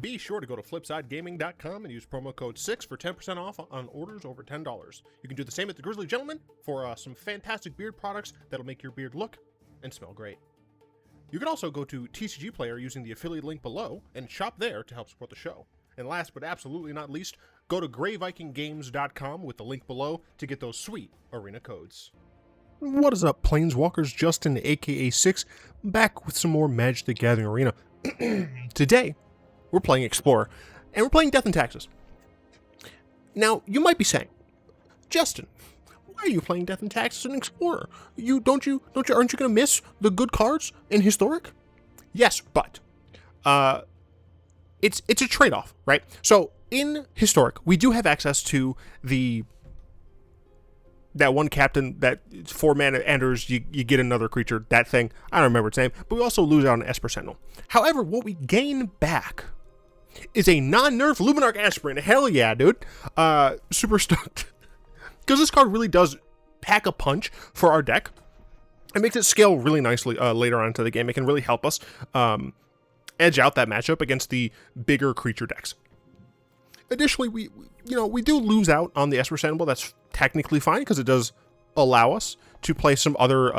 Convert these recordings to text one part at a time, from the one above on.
Be sure to go to flipsidegaming.com and use promo code 6 for 10% off on orders over $10. You can do the same at the Grizzly Gentleman for some fantastic beard products that'll make your beard look and smell great. You can also go to TCG Player using the affiliate link below and shop there to help support the show. And last but absolutely not least, go to greyvikinggames.com with the link below to get those sweet arena codes. What is up, Planeswalkers? Justin, aka Six, back with some more Magic the Gathering Arena. Today, we're playing Explorer, and we're playing Death and Taxes. Now, you might be saying, Justin, why are you playing Death and Taxes and Explorer? Aren't you gonna miss the good cards in Historic? Yes, but it's a trade-off, right? So in Historic, we do have access to that one captain that 4 mana enters, you get another creature, that thing. I don't remember its name, but we also lose out on Esper Sentinel. However, what we gain back is a non-nerf Luminarch Aspirant. Hell yeah, dude. Super stoked. Because this card really does pack a punch for our deck. It makes it scale really nicely later on into the game. It can really help us edge out that matchup against the bigger creature decks. Additionally, we do lose out on the Esper Sentinel. That's technically fine because it does allow us to play some other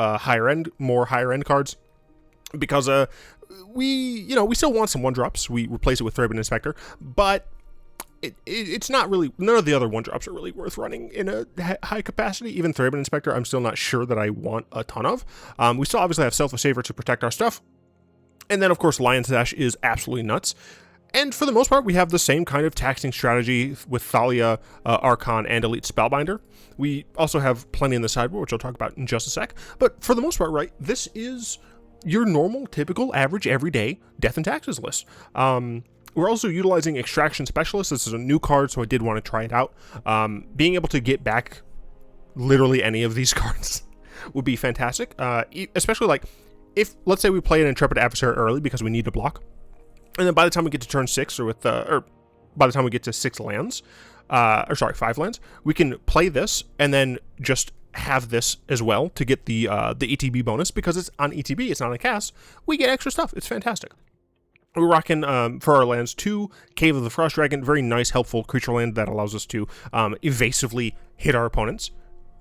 more higher end cards. Because we still want some 1-drops. We replace it with Thraben Inspector, but it's not really, none of the other 1-drops are really worth running in a high capacity. Even Thraben Inspector, I'm still not sure that I want a ton of. We still obviously have Selfless Savior to protect our stuff. And then, of course, Lion Sash is absolutely nuts. And for the most part, we have the same kind of taxing strategy with Thalia, Archon, and Elite Spellbinder. We also have plenty in the sideboard, which I'll talk about in just a sec. But for the most part, right, this is your normal, typical, average, everyday Death and Taxes list. We're also utilizing Extraction Specialist. This is a new card, so I did want to try it out. Being able to get back literally any of these cards would be fantastic. Especially like if, let's say we play an Intrepid Adversary early because we need to block. And then by the time we get to turn 6, or by the time we get to 5 lands, we can play this and then just have this as well to get the ETB bonus, because it's on ETB, it's not a cast. We get extra stuff. It's fantastic. We're rocking, for our lands, 2 Cave of the Frost Dragon, very nice, helpful creature land that allows us to evasively hit our opponents.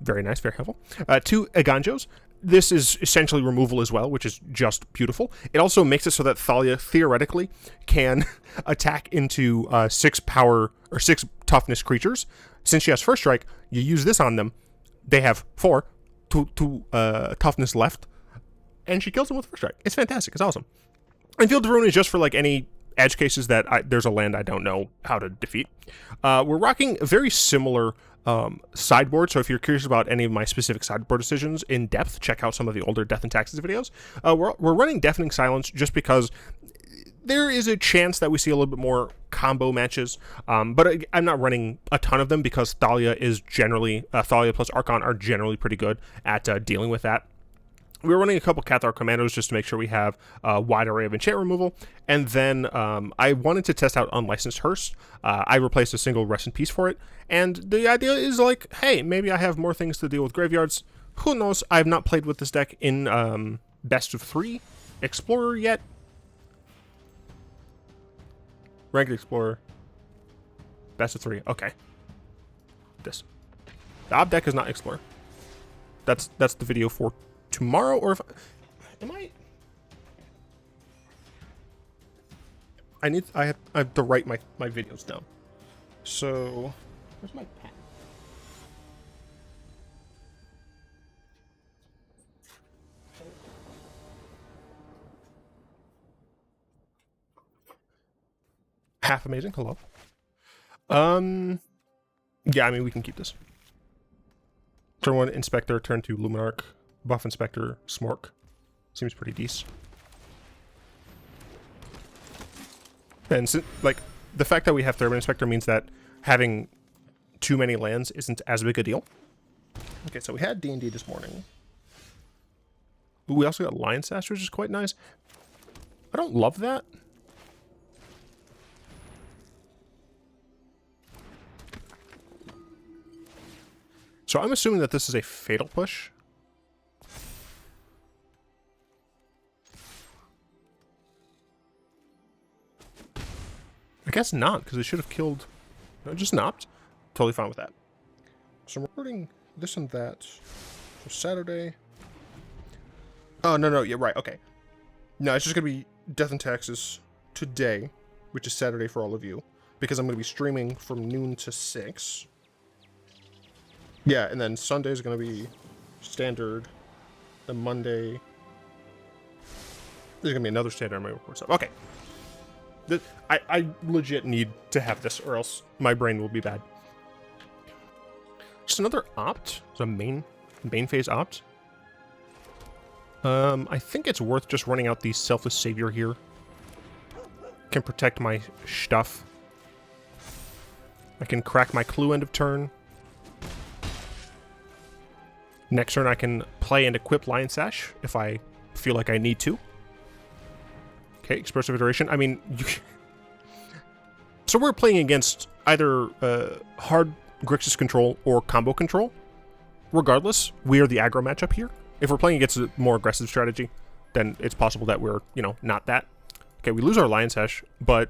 Very nice, very helpful. 2 Eiganjos. This is essentially removal as well, which is just beautiful. It also makes it so that Thalia theoretically can attack into 6 power or 6 toughness creatures. Since she has First Strike, you use this on them. They have 4 toughness left, and she kills them with First Strike. It's fantastic. It's awesome. And Field of Ruin is just for like any edge cases that there's a land I don't know how to defeat. We're rocking a very similar sideboard, so if you're curious about any of my specific sideboard decisions in depth, check out some of the older Death and Taxes videos. We're running Deafening Silence just because there is a chance that we see a little bit more combo matches, but I'm not running a ton of them because Thalia is generally, Thalia plus Archon are generally pretty good at dealing with that. We're running a couple Cathar Commandos just to make sure we have a wide array of enchant removal. And then I wanted to test out Unlicensed Hearse. I replaced a single Rest in Peace for it. And the idea is like, hey, maybe I have more things to deal with graveyards. Who knows? I have not played with this deck in Best of 3 Explorer yet. Ranked Explorer. Best of 3. Okay. This. The Ob deck is not Explorer. That's the video for tomorrow, or if I have to write my videos down. So where's my pen? Half amazing. Hello. Yeah, I mean we can keep this. Turn 1 Inspector, turn 2 Luminarch. Buff Inspector, Smork. Seems pretty decent. And like the fact that we have Thraben Inspector means that having too many lands isn't as big a deal. Okay, so we had D&D this morning. Ooh, we also got Lion Sash, which is quite nice. I don't love that. So I'm assuming that this is a Fatal Push. I guess not, because they should have killed... No, just not. Totally fine with that. So I'm recording this and that. So Saturday... Oh, no, yeah, right, okay. No, it's just going to be Death and Taxes today, which is Saturday for all of you, because I'm going to be streaming from noon to 6. Yeah, and then Sunday is going to be standard. Then Monday... There's going to be another standard on my report stuff. Okay. I legit need to have this, or else my brain will be bad. Just another opt. It's a main phase opt. I think it's worth just running out the Selfless Savior here. Can protect my stuff. I can crack my clue end of turn. Next turn I can play and equip Lion Sash if I feel like I need to. Okay, Explosive Iteration. I mean, so we're playing against either hard Grixis control or combo control. Regardless, we are the aggro matchup here. If we're playing against a more aggressive strategy, then it's possible that we're, not that. Okay, we lose our Lion Sash, but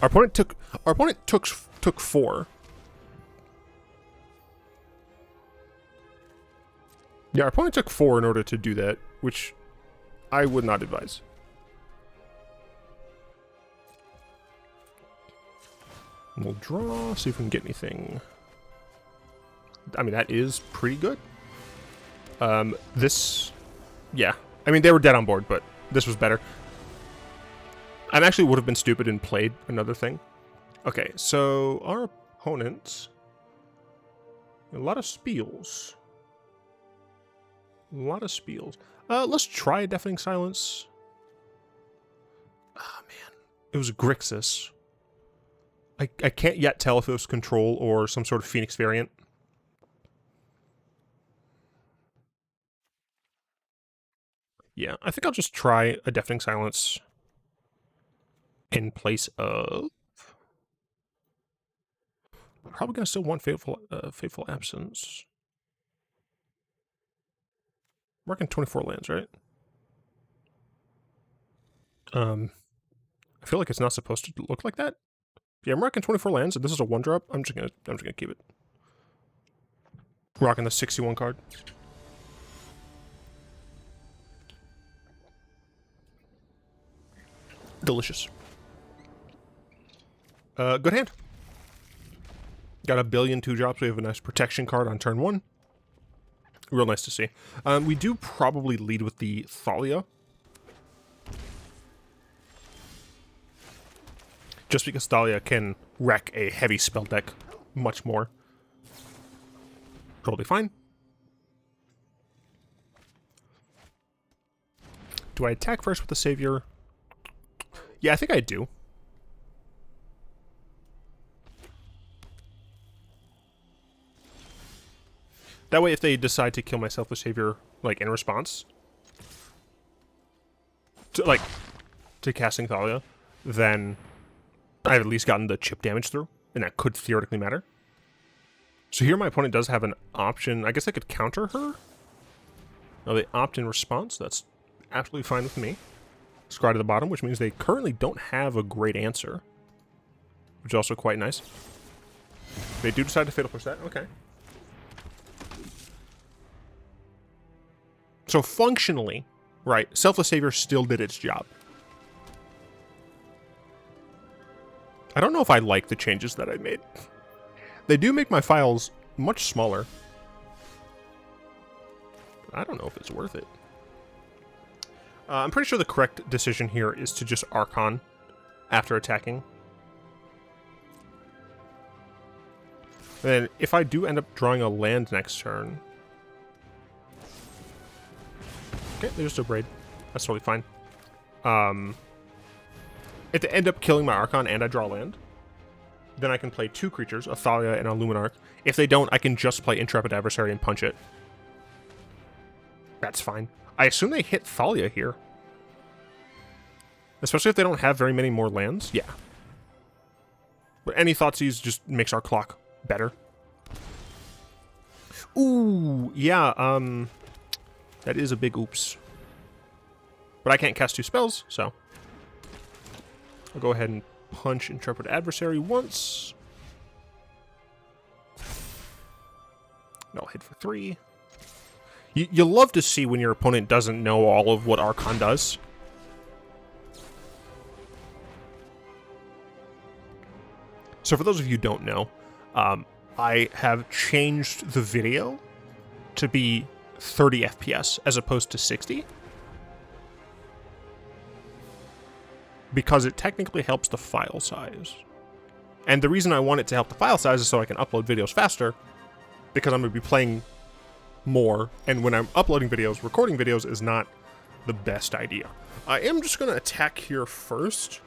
our opponent took 4. Yeah, our opponent took 4 in order to do that, which I would not advise. We'll draw, see if we can get anything. I mean, that is pretty good. Yeah. I mean, they were dead on board, but this was better. I actually would have been stupid and played another thing. Okay, so our opponent... A lot of spiels. Let's try a Deafening Silence. Oh, man. It was Grixis. I can't yet tell if it was Control or some sort of Phoenix variant. Yeah, I think I'll just try a Deafening Silence in place of... Probably gonna still want Fateful Absence. I'm working 24 lands, right? I feel like it's not supposed to look like that. Yeah, I'm rocking 24 lands, and this is a 1-drop. I'm just gonna keep it. Rocking the 61 card. Delicious. Good hand. Got a billion 2-drops. We have a nice protection card on turn 1. Real nice to see. We do probably lead with the Thalia. Just because Thalia can wreck a heavy spell deck much more. Totally fine. Do I attack first with the Savior? Yeah, I think I do. That way, if they decide to kill my Selfless Savior, like, in response to casting Thalia, then I've at least gotten the chip damage through, and that could theoretically matter. So here my opponent does have an option. I guess I could counter her. No, they opt in response. That's absolutely fine with me. Scry to the bottom, which means they currently don't have a great answer, which is also quite nice. They do decide to Fatal Push that. Okay. So functionally, right, Selfless Savior still did its job. I don't know if I like the changes that I made. They do make my files much smaller. I don't know if it's worth it. I'm pretty sure the correct decision here is to just Archon after attacking. And then if I do end up drawing a land next turn... Okay, there's a Braid. That's totally fine. If they end up killing my Archon and I draw land, then I can play 2 creatures, a Thalia and a Luminarch. If they don't, I can just play Intrepid Adversary and punch it. That's fine. I assume they hit Thalia here. Especially if they don't have very many more lands. Yeah. But any Thoughtseize just makes our clock better. Ooh, yeah, that is a big oops. But I can't cast 2 spells, so I'll go ahead and punch Intrepid Adversary once. I'll hit for 3. You love to see when your opponent doesn't know all of what Archon does. So for those of you who don't know, I have changed the video to be 30 FPS as opposed to 60. Because it technically helps the file size. And the reason I want it to help the file size is so I can upload videos faster, because I'm going to be playing more, and when I'm uploading videos, recording videos is not the best idea. I am just going to attack here first.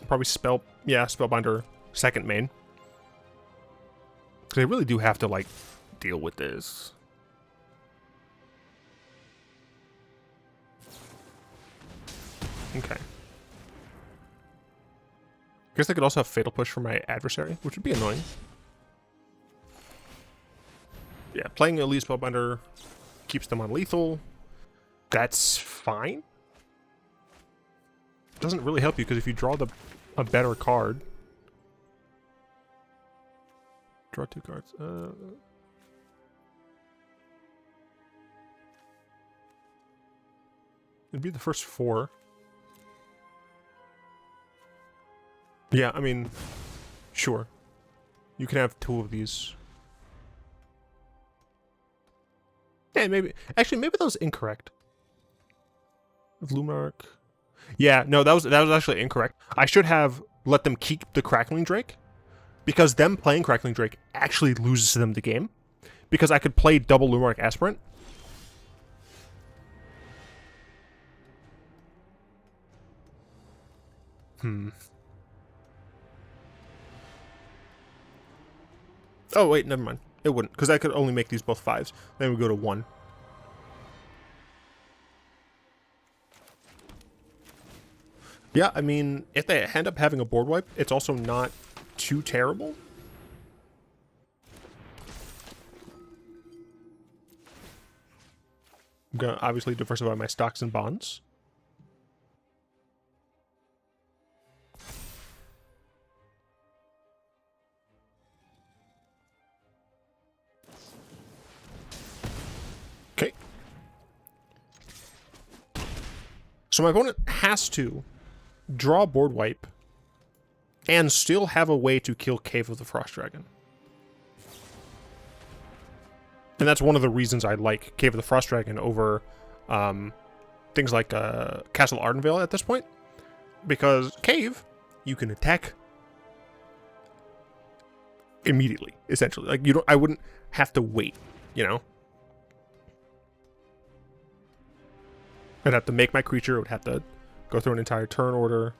Probably Spellbinder second main. Because I really do have to, like, deal with this. Okay. Guess I could also have Fatal Push for my adversary, which would be annoying. Yeah, playing Elite Spellbinder keeps them on lethal. That's fine. Doesn't really help you, because if you draw a better card... Draw 2 cards. It'd be the first 4. Yeah, I mean, sure. You can have 2 of these. Yeah, maybe. Actually, maybe that was incorrect. Luminarch. Yeah, no, that was actually incorrect. I should have let them keep the Crackling Drake, because them playing Crackling Drake actually loses them the game. Because I could play double Luminarch Aspirant. Oh, wait, never mind. It wouldn't, because I could only make these both 5s. Then we go to 1. Yeah, I mean, if they end up having a board wipe, it's also not too terrible. I'm going to obviously diversify my stocks and bonds. Okay. So my opponent has to draw board wipe and still have a way to kill Cave of the Frost Dragon. And that's one of the reasons I like Cave of the Frost Dragon over things like Castle Ardenvale at this point. Because Cave, you can attack immediately, essentially. Like, I wouldn't have to wait, you know? I'd have to make my creature, it would have to go through an entire turn order.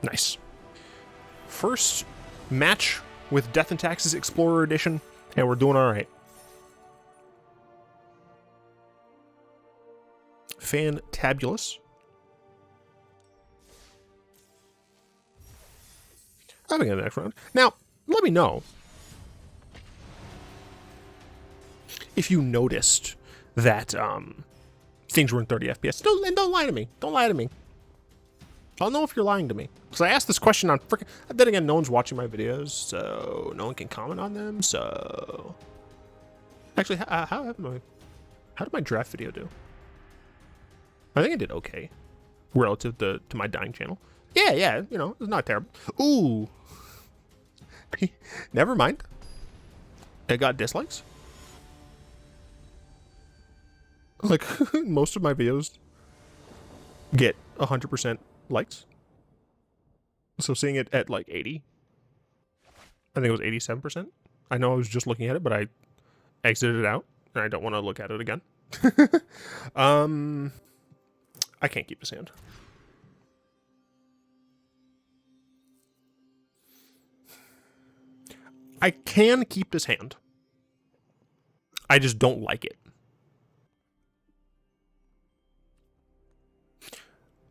Nice. First match with Death and Taxes Explorer Edition, and we're doing alright. Fantabulous. I think the next round. Now, let me know if you noticed that things were in 30 FPS. Don't lie to me. Don't lie to me. I'll know if you're lying to me. Because I asked this question on frickin'... Then again, no one's watching my videos, so no one can comment on them, so... Actually, how did my draft video do? I think I did okay. Relative to my dying channel. Yeah, you know, it's not terrible. Ooh. Never mind. I got dislikes. Like, most of my videos get 100% likes. So seeing it at like 80, I think it was 87%. I know I was just looking at it, but I exited it out, and I don't want to look at it again. I can't keep this hand. I can keep this hand. I just don't like it.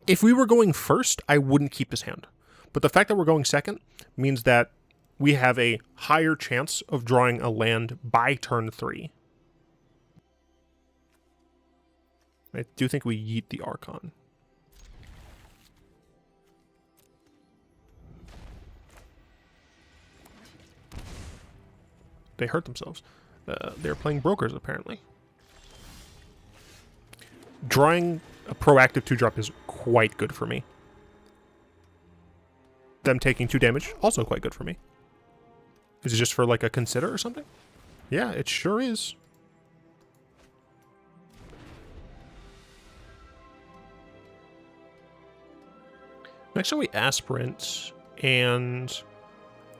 If we were going first, I wouldn't keep this hand. But the fact that we're going second means that we have a higher chance of drawing a land by turn 3. I do think we yeet the Archon. They hurt themselves. They're playing brokers, apparently. Drawing a proactive 2-drop is quite good for me. Them taking 2 damage, also quite good for me. Is it just for, like, a consider or something? Yeah, it sure is. Next up, we Aspirant, and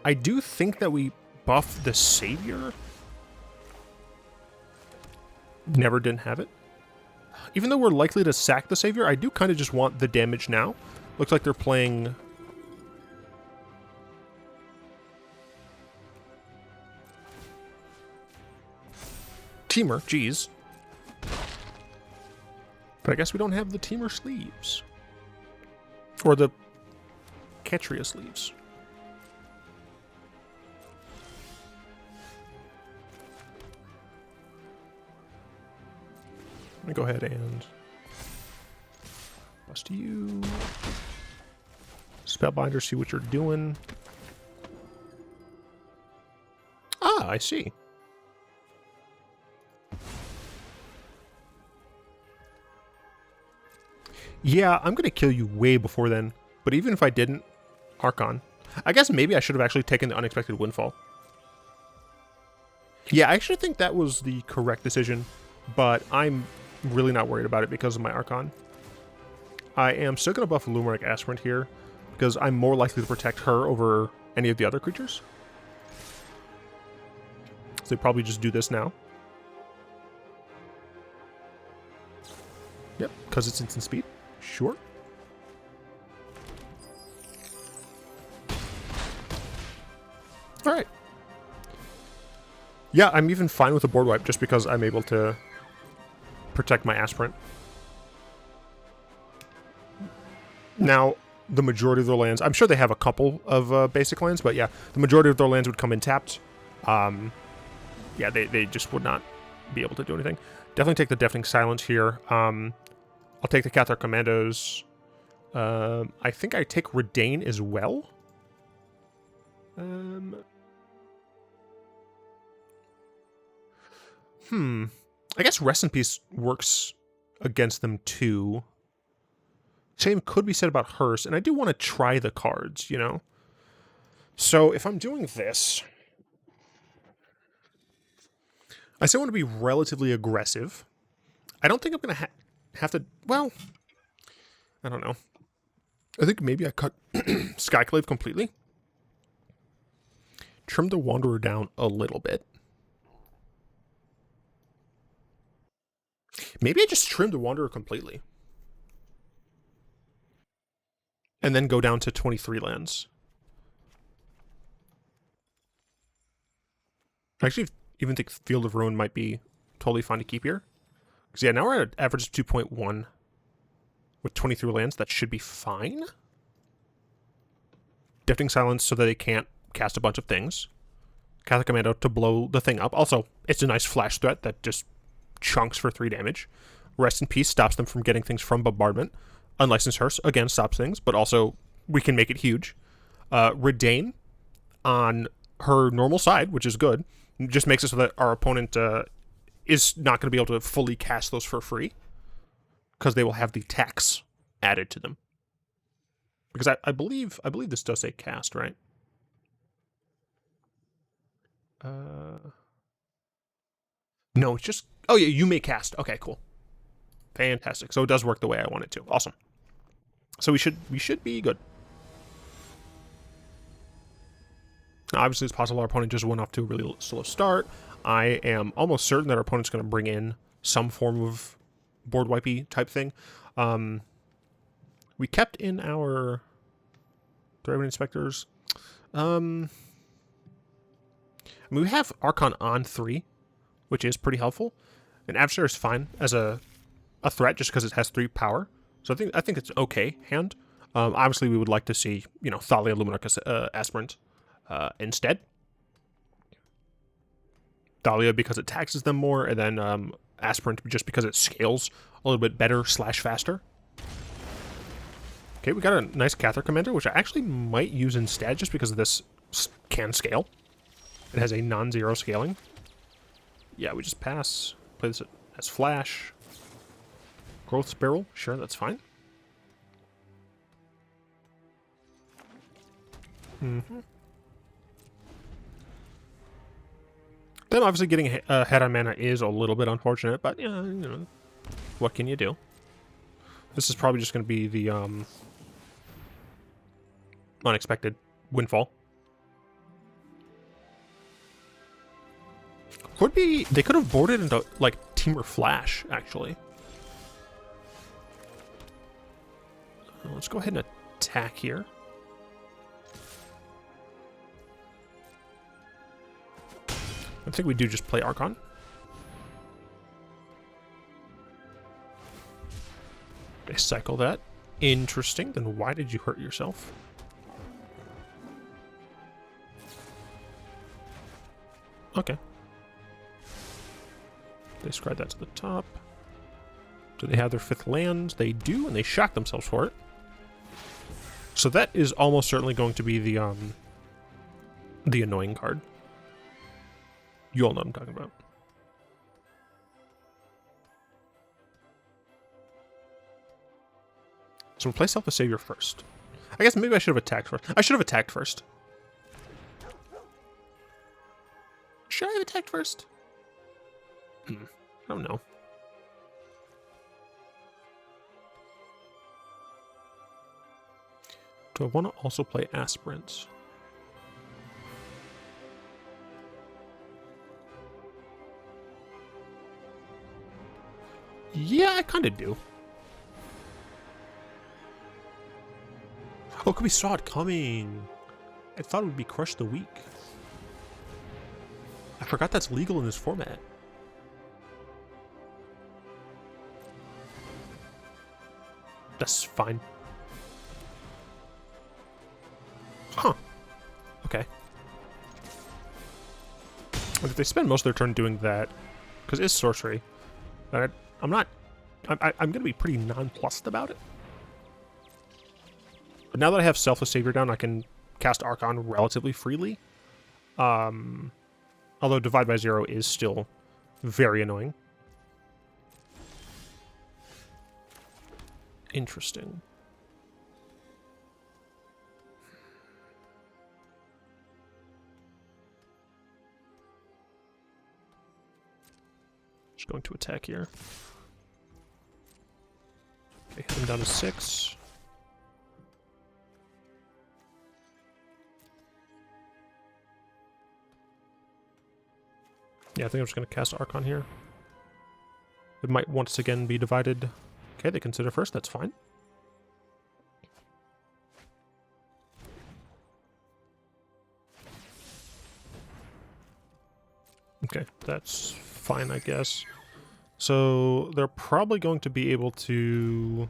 I do think that we buff the Savior. Never didn't have it. Even though we're likely to sack the Savior, I do kind of just want the damage now. Looks like they're playing... Temur, geez. But I guess we don't have the Temur sleeves. Or the Ketria sleeves. Let me go ahead and bust you. Spellbinder, see what you're doing. Ah, I see. Yeah, I'm going to kill you way before then. But even if I didn't, Archon. I guess maybe I should have actually taken the Unexpected Windfall. Yeah, I actually think that was the correct decision. But I'm really not worried about it because of my Archon. I am still going to buff Luminarch Aspirant here. Because I'm more likely to protect her over any of the other creatures. So they probably just do this now. Yep, because it's instant speed. Sure. Alright. Yeah, I'm even fine with a board wipe just because I'm able to protect my Aspirant. Now, the majority of their lands... I'm sure they have a couple of basic lands, but yeah, the majority of their lands would come in tapped. Yeah, they just would not be able to do anything. Definitely take the Deafening Silence here. I'll take the Cathar Commandos. I think I take Reidane as well. I guess Rest in Peace works against them too. Same could be said about Hearse, and I do want to try the cards, you know? So if I'm doing this, I still want to be relatively aggressive. I don't think I'm going to have to... Well, I don't know. I think maybe I cut Skyclave completely. Trim the Wanderer down a little bit. Maybe I just trim the Wanderer completely. And then go down to 23 lands. I actually even think Field of Ruin might be totally fine to keep here. Because yeah, now we're at an average of 2.1 with 23 lands. That should be fine. Deafening Silence so that they can't cast a bunch of things. Cathar Commando to blow the thing up. Also, it's a nice flash threat that just chunks for 3 damage. Rest in Peace stops them from getting things from Bombardment. Unlicensed Hearse, again, stops things, but also we can make it huge. Reidane on her normal side, which is good, just makes it so that our opponent is not going to be able to fully cast those for free because they will have the tax added to them. Because I believe this does say cast, right? No, it's just... Oh, yeah, you may cast. Okay, cool. Fantastic. So it does work the way I want it to. Awesome. So we should be good. Now, obviously, it's possible our opponent just went off to a really slow start. I am almost certain that our opponent's going to bring in some form of board wipey type thing. We kept in our Thraben Inspectors. I mean, we have Archon on 3, which is pretty helpful. And Adversary is fine as a threat just because it has 3 power. So I think it's okay hand. Obviously, we would like to see, you know, Thalia, Luminarch Aspirant instead. Thalia because it taxes them more, and then Aspirant just because it scales a little bit better / faster. Okay, we got a nice Cathar Commando, which I actually might use instead just because this can scale. It has a non-zero scaling. Yeah, we just pass. Play this as Flash. Growth Spiral. Sure, that's fine. Mm-hmm. Then obviously getting ahead on mana is a little bit unfortunate, but yeah, you know, what can you do? This is probably just going to be the unexpected windfall. Could be, they could have boarded into like Temur Flash actually. Let's go ahead and attack here. I think we do just play Archon. Okay, cycle that. Interesting. Then why did you hurt yourself? Okay. They scribe that to the top. Do they have their 5th land? They do, and they shock themselves for it. So that is almost certainly going to be the annoying card. You all know what I'm talking about. So we'll play Selfless Savior first. I guess maybe I should have attacked first. I should have attacked first. Should I have attacked first? I don't know. Do I want to also play Aspirants? Yeah, I kind of do. Oh, because we saw it coming. I thought it would be Crush the Weak. I forgot that's legal in this format. That's fine. Huh. Okay. But if they spend most of their turn doing that, because it's sorcery, I'm going to be pretty nonplussed about it. But now that I have Selfless Savior down, I can cast Archon relatively freely. Although Divide by Zero is still very annoying. Interesting. Just going to attack here. Okay, hit him down to 6. Yeah, I think I'm just going to cast Archon here. It might once again be divided. Okay, they consider first. That's fine. Okay, that's fine, I guess. So they're probably going to be able to...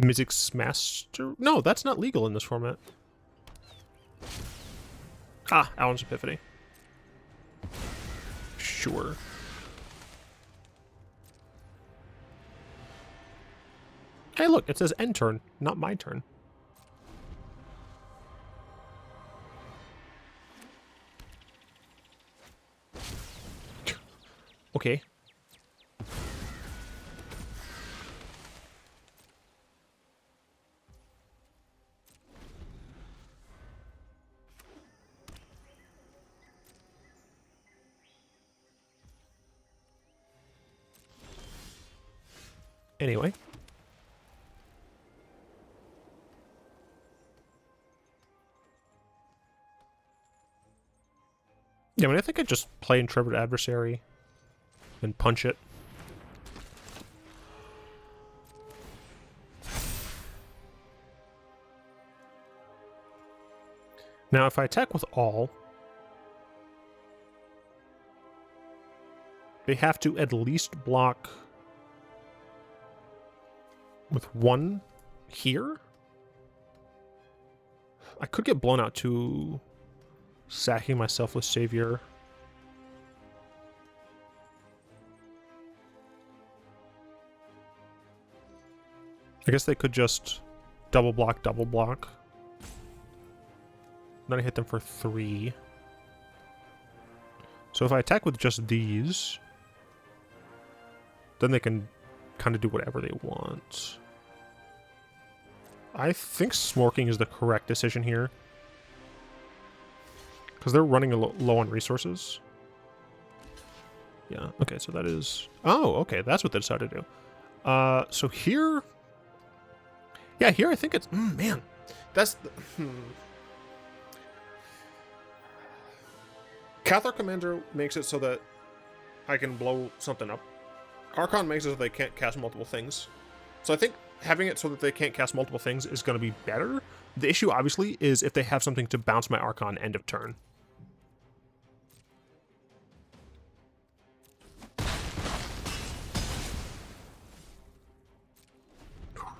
Mizzix Master? No, that's not legal in this format. Ah, Alan's Epiphany. Sure. Hey, look, it says end turn, not my turn. Okay. Anyway. Yeah, I mean, I think I'd just play Intrepid Adversary and punch it. Now, if I attack with all, they have to at least block with 1 here. I could get blown out to sacking my Selfless Savior. I guess they could just double block. Then I hit them for 3. So if I attack with just these, then they can kind of do whatever they want. I think smorking is the correct decision here, because they're running low on resources. Yeah, okay, so that is... Oh, okay, that's what they decided to do. So here... Yeah, here I think it's... man, that's... Cathar Commando makes it so that I can blow something up. Archon makes it so they can't cast multiple things. So I think having it so that they can't cast multiple things is going to be better. The issue, obviously, is if they have something to bounce my Archon end of turn.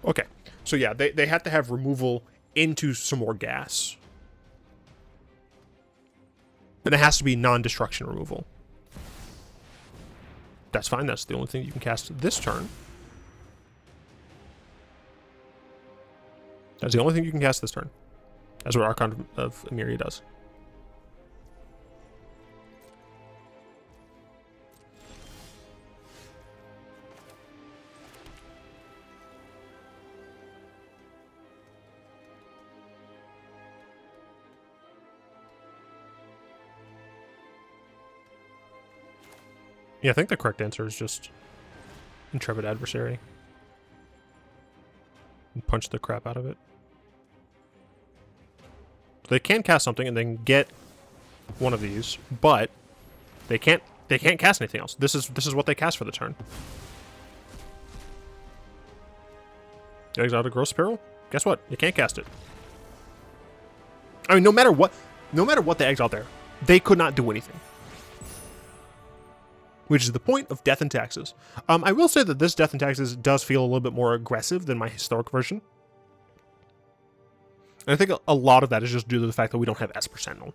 Okay, so yeah, they have to have removal into some more gas. And it has to be non-destruction removal. That's fine, that's the only thing you can cast this turn. That's the only thing you can cast this turn. That's what Archon of Emeria does. Yeah, I think the correct answer is just Intrepid Adversary. And punch the crap out of it. They can cast something and then get one of these, but they can't cast anything else. This is what they cast for the turn. You exiled a Gross Spiral? Guess what? You can't cast it. I mean, no matter what they exiled there, they could not do anything. Which is the point of Death and Taxes. I will say that this Death and Taxes does feel a little bit more aggressive than my historic version. And I think a lot of that is just due to the fact that we don't have Esper Sentinel.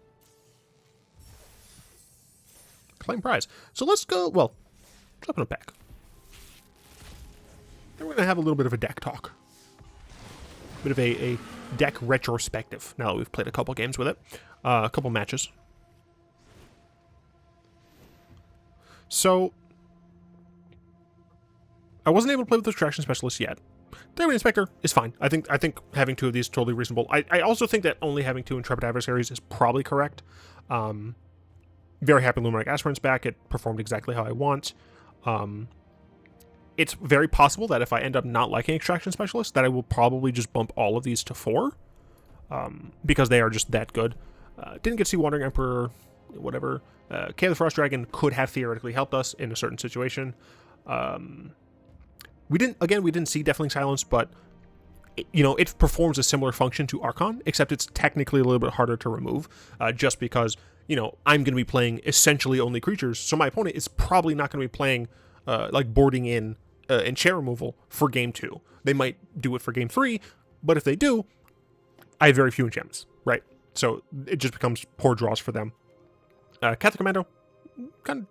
Claim prize. So let's go, well, jump in a pack. Then we're going to have a little bit of a deck talk. A bit of a deck retrospective, now that we've played a couple games with it. A couple matches. So, I wasn't able to play with the Extraction Specialist yet. Thraben Inspector is fine. I think having 2 of these is totally reasonable. I also think that only having 2 Intrepid Adversaries is probably correct. Very happy Luminarch Aspirant's back. It performed exactly how I want. It's very possible that if I end up not liking Extraction Specialist, that I will probably just bump all of these to 4. Because they are just that good. Didn't get to see Wandering Emperor, whatever. Kay the Frost Dragon could have theoretically helped us in a certain situation. We didn't see Deafening Silence, but it performs a similar function to Archon, except it's technically a little bit harder to remove, just because I'm going to be playing essentially only creatures, so my opponent is probably not going to be playing like boarding in enchant removal for game 2. They might do it for game 3, but if they do, I have very few enchantments, right? So it just becomes poor draws for them. Cathar Commando, kind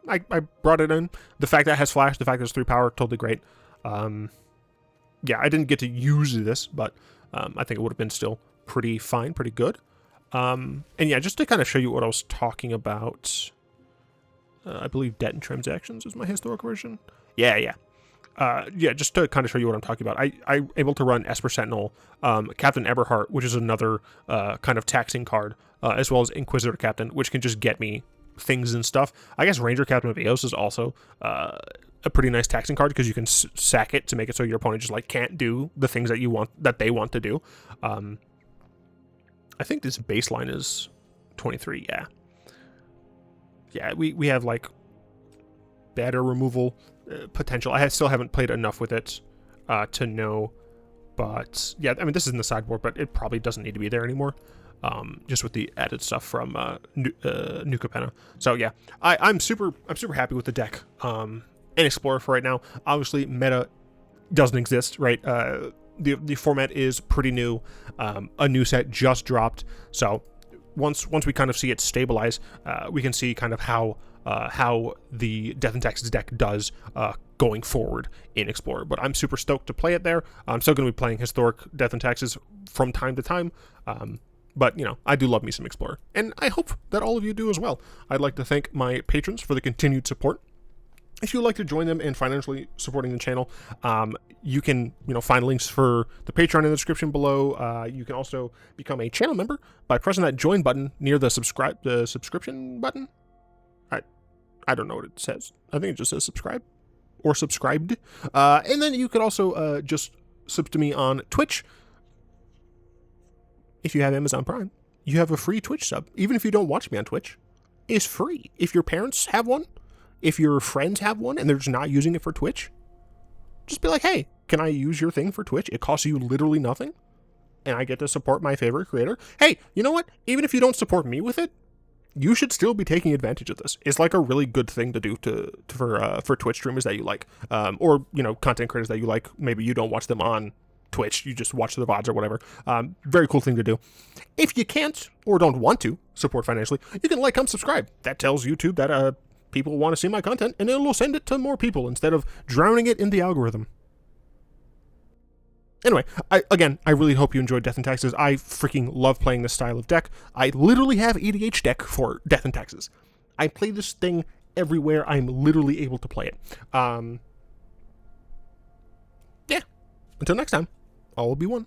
of, I brought it in. The fact that it has flash, the fact that it's 3 power, totally great. Yeah, I didn't get to use this, but I think it would have been still pretty fine, pretty good. And yeah, just to kind of show you what I was talking about, I believe Debt and Transactions is my historic version. Yeah, just to kind of show you what I'm talking about. I'm able to run Esper Sentinel, Captain Eberhart, which is another kind of taxing card, as well as Inquisitor Captain, which can just get me things and stuff. I guess Ranger Captain of Eos is also a pretty nice taxing card, because you can sack it to make it so your opponent just like can't do the things that they want to do. I think this baseline is 23. Yeah, we have like better removal potential. I still haven't played enough with it to know, but yeah, I mean, this is in the sideboard, but it probably doesn't need to be there anymore. Just with the added stuff from Nuka Penna. So yeah, I'm super happy with the deck and Explorer for right now. Obviously, meta doesn't exist, right? The format is pretty new. A new set just dropped, so once we kind of see it stabilize, we can see kind of how the Death and Taxes deck does going forward in Explorer. But I'm super stoked to play it there. I'm still going to be playing Historic Death and Taxes from time to time. But, you know, I do love me some Explorer. And I hope that all of you do as well. I'd like to thank my patrons for the continued support. If you'd like to join them in financially supporting the channel, you can, you know, find links for the Patreon in the description below. You can also become a channel member by pressing that join button near the subscription button. I don't know what it says. I think it just says subscribe or subscribed. And then you could also just sub to me on Twitch. If you have Amazon Prime, you have a free Twitch sub. Even if you don't watch me on Twitch, it's free. If your parents have one, if your friends have one and they're just not using it for Twitch, just be like, hey, can I use your thing for Twitch? It costs you literally nothing, and I get to support my favorite creator. Hey, you know what? Even if you don't support me with it, you should still be taking advantage of this. It's like a really good thing to do for Twitch streamers that you like, or, you know, content creators that you like. Maybe you don't watch them on Twitch, you just watch the VODs or whatever. Very cool thing to do. If you can't or don't want to support financially, you can like, comment, subscribe. That tells YouTube that people want to see my content, and it will send it to more people instead of drowning it in the algorithm. Anyway, I really hope you enjoyed Death and Taxes. I freaking love playing this style of deck. I literally have EDH deck for Death and Taxes. I play this thing everywhere I'm literally able to play it. Yeah. Until next time, all will be one.